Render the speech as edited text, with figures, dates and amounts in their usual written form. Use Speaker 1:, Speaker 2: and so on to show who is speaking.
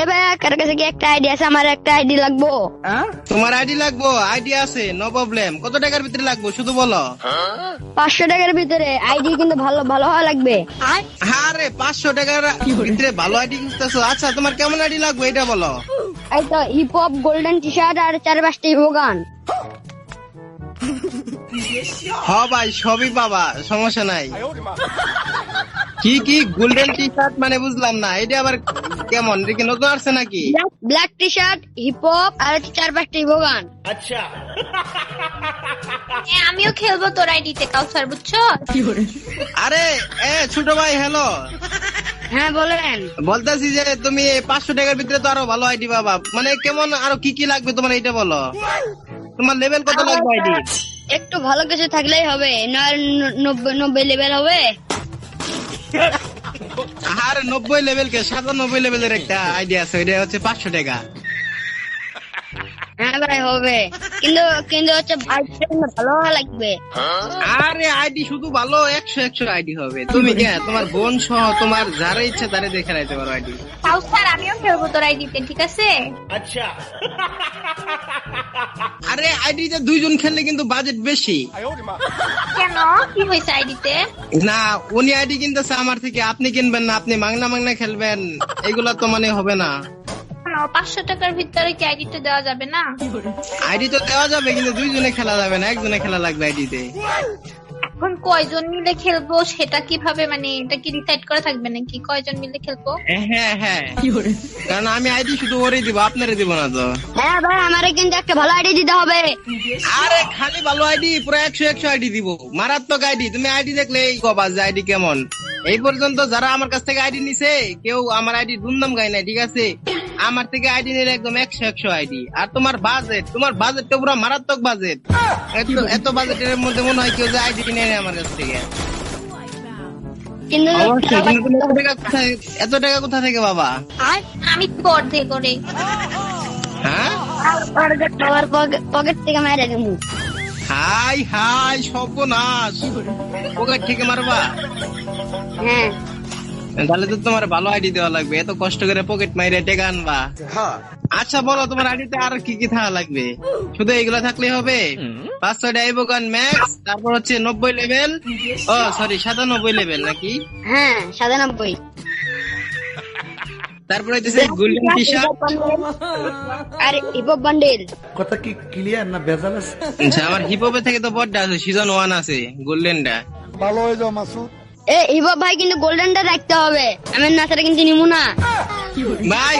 Speaker 1: এ ভাই কার কাছে কি একটা আইডি আছে? আমার একটা আইডি লাগবো।
Speaker 2: তোমার আইডি লাগবো? আইডি আছে, নো প্রবলেম। কত টাকার ভিতরে লাগবো শুধু বলো।
Speaker 1: 500 টাকার ভিতরে আইডি কিন্তু ভালো ভালো হওয়া লাগবে।
Speaker 2: আরে 500 টাকার ভিতরে ভালো আইডি খুঁজতেছো? আচ্ছা তোমার কেমন আইডি লাগবে এটা বলো।
Speaker 1: এই তো hip hop golden T shirt আর 4-5টি ভোগান।
Speaker 2: হ ভাই সবই পাবা, সমস্যা নাই। কি কি গোল্ডেন টি শার্ট মানে বুঝলাম না, এটা আবার কেমন? এটা কি নতুন আসছে নাকি?
Speaker 1: Black T shirt, hip hop আর 4-5টি ভোগান।
Speaker 3: আমিও খেলবো তোর আইডিতে কাউসার, বুঝছো?
Speaker 2: আরে ছোট ভাই হ্যালো,
Speaker 1: হ্যাঁ বলেন।
Speaker 2: বলতেছি যে তুমি 500 টাকার ভিতরে তো আরো ভালো আইডি পাবা। মানে কেমন আরো কি কি লাগবে তোমার এটা বলো। তোমার লেভেল কত লাগবে আইডি?
Speaker 1: একটু ভালো কিছু থাকলেই হবে, না 90 লেভেল হবে।
Speaker 2: আর 90 লেভেল কে 97 লেভেলের একটা আইডি আছে, ওইটা হচ্ছে 500 টাকা।
Speaker 1: হ্যাঁ ভাই হবে, কিন্তু কিন্তু হচ্ছে ভালো হওয়া লাগবে।
Speaker 2: আরে আইডি শুধু ভালো 100 আইডি হবে। তুমি কে তোমার বোন সহ তোমার যারা ইচ্ছা তারে দেখে রাখতে পারো আইডি।
Speaker 3: কাউসার আমিও খেলবো তোর আইডিতে, ঠিক আছে?
Speaker 2: আরে আইডিতে দুইজন খেললে কিন্তু বাজেট বেশি।
Speaker 3: কেন, কি হয়েছে আইডিতে?
Speaker 2: না উনি আইডি কিনতেছে আমার থেকে, আপনি কিনবেন না, আপনি মাংনা মাংনা খেলবেন, এগুলা তো মানে হবে না।
Speaker 3: 500 টাকার ভিতরে কি আইডিটা দেওয়া যাবে না?
Speaker 2: আইডি তো দেওয়া যাবে, কিন্তু দুইজনে খেলা যাবে না, একজনে খেলা লাগবে আইডিতে।
Speaker 3: এখন কয়জন মিলে খেলবো সেটা কিভাবে, মানে এটা কি ডিসাইড করা থাকবে নাকি কয়জন মিলে খেলবো?
Speaker 2: হ্যাঁ হ্যাঁ, কারণ আমি আইডি শুধু ওরে দিব, আপনারে দিব না তো।
Speaker 1: হ্যাঁ ভাই আমারে কিন্তু একটা ভালো আইডি দিতে হবে।
Speaker 2: আরে খালি ভালো আইডি, পুরো 100 আইডি দিব, মারাত্মক আইডি। তুমি আইডি দেখলেই কবা যে আইডি কেমন। এই পর্যন্ত যারা আমার কাছ থেকে আইডি নিছে কেউ আমার আইডি দুমদাম গায় নাই, ঠিক আছে? আমার থেকে আইডি নিলে একদম 100 আইডি। আর তোমার বাজেট তো পুরো মারাত্মক বাজেট। এত বাজেটের মধ্যে মনে হয় কেউ যে আইডি কিনে নেয় আমার কাছ থেকে।
Speaker 1: কিন্তু
Speaker 2: অবশ্যই, কিন্তু তুমি এত টাকা কোথা থেকে বাবা?
Speaker 3: আমি পর্দে করে
Speaker 2: হ্যাঁ
Speaker 1: বাবার পকেট থেকে মেরে দেবো।
Speaker 2: হাই হাই সর্বনাশ, পকেট থেকে মারবা?
Speaker 1: হ্যাঁ
Speaker 2: তাহলে তো তোমার ভালো আইডি দেওয়া লাগবে, এত কষ্ট করে পকেট মাইরে টেকা আনবা। আচ্ছা বলো তোমার আইডিতে আর কি কি থাকা লাগবে? শুধু এগুলো থাকলে হবে? 500 ডাইবোগান ম্যাক্স, তারপর হচ্ছে 90 লেভেল, ও সরি 97 লেভেল নাকি?
Speaker 1: হ্যাঁ 97।
Speaker 2: তারপর হচ্ছে গোল্ডেন টি শার্ট
Speaker 1: আর হিপ হপ বান্ডেল।
Speaker 4: কথা কি ক্লিয়ার না ভেজাল আছে?
Speaker 2: আচ্ছা আমার হিপ হপের থেকে তো বড়টা আছে, সিজন 1 আছে গোল্ডেনটা।
Speaker 4: ভালো হয়ে যাও মাসুদ।
Speaker 1: হিপ হপ ভাই কিন্তু গোল্ডেনটা রাখতে হবে, আমি না সেটা কিন্তু নিমু না
Speaker 2: ভাই